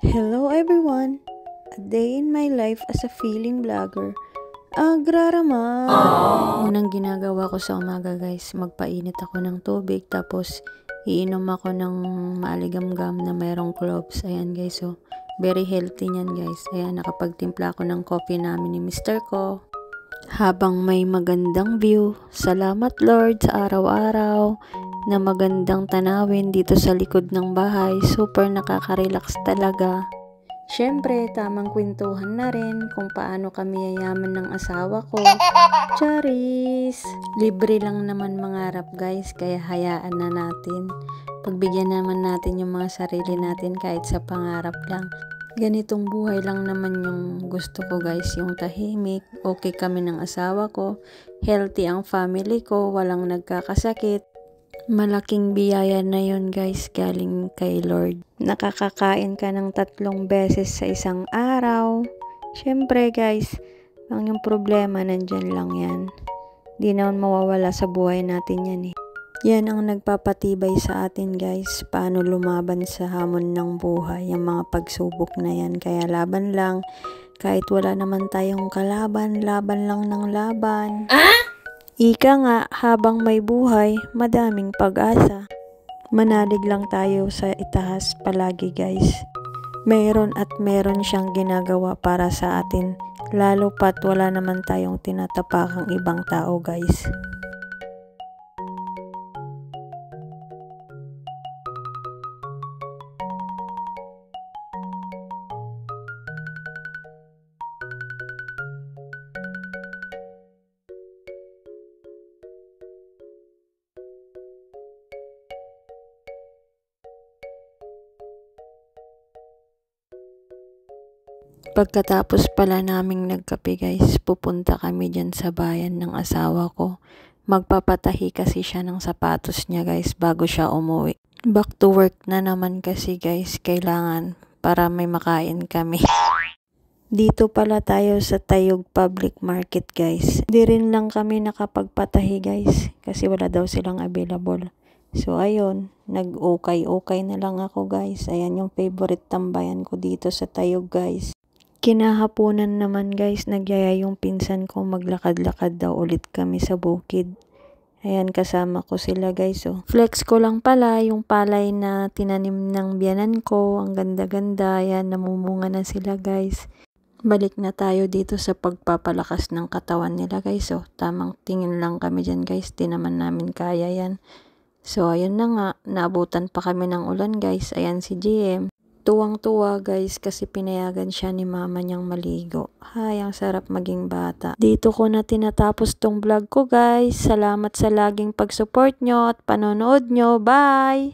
Hello everyone! A day in my life as a feeling vlogger. Agrarama! Unang ginagawa ko sa umaga guys, magpainit ako ng tubig tapos iinom ako ng maaligamgam na mayroong cloves. Ayan guys, so very healthy niyan guys. Ayan, nakapagtimpla ako ng coffee namin ni Mr. ko. Habang may magandang view, salamat Lord sa araw-araw na magandang tanawin dito sa likod ng bahay. Super nakaka-relax talaga. Syempre, tamang kwentuhan na rin kung paano kami yayaman ng asawa ko. Charis! Libre lang naman mangarap guys, kaya hayaan na natin. Pagbigyan naman natin yung mga sarili natin kahit sa pangarap lang. Ganitong buhay lang naman yung gusto ko guys, yung tahimik, okay kami ng asawa ko, healthy ang family ko, walang nagkakasakit. Malaking biyaya na yun guys, galing kay Lord. Nakakakain ka ng 3 beses sa isang araw. Syempre guys, ang yung problema nandyan lang yan. Di naman mawawala sa buhay natin yan eh. Yan ang nagpapatibay sa atin guys, paano lumaban sa hamon ng buhay, yung mga pagsubok na yan. Kaya laban lang, kahit wala naman tayong kalaban, laban lang ng laban. Ika nga, habang may buhay, madaming pag-asa. Manalig lang tayo sa itaas palagi guys. Meron at meron siyang ginagawa para sa atin, lalo pat wala naman tayong tinatapakang ibang tao guys. Pagkatapos pala naming nagkape guys, pupunta kami dyan sa bayan ng asawa ko. Magpapatahi kasi siya ng sapatos niya guys bago siya umuwi. Back to work na naman kasi guys, kailangan para may makain kami. Dito pala tayo sa Tayog Public Market guys. Di rin lang kami nakapagpatahi guys kasi wala daw silang available. So ayun, nag-ukay-ukay na lang ako guys. Ayan yung favorite tambayan ko dito sa Tayog guys. Kinahaponan naman guys, nagyaya yung pinsan ko, maglakad-lakad daw ulit kami sa bukid. Ayan, kasama ko sila guys. Oh. Flex ko lang pala yung palay na tinanim ng biyanan ko. Ang ganda-ganda. Ayan, namumunga na sila guys. Balik na tayo dito sa pagpapalakas ng katawan nila guys. Oh, tamang tingin lang kami dyan guys. Di naman namin kaya yan. So, ayan na nga. Naabutan pa kami ng ulan guys. Ayan si GM. Tuwang-tuwa guys kasi pinayagan siya ni mama niyang maligo. Hay, ang sarap maging bata. Dito ko na tinatapos tong vlog ko guys. Salamat sa laging pag-support nyo at panonood nyo. Bye!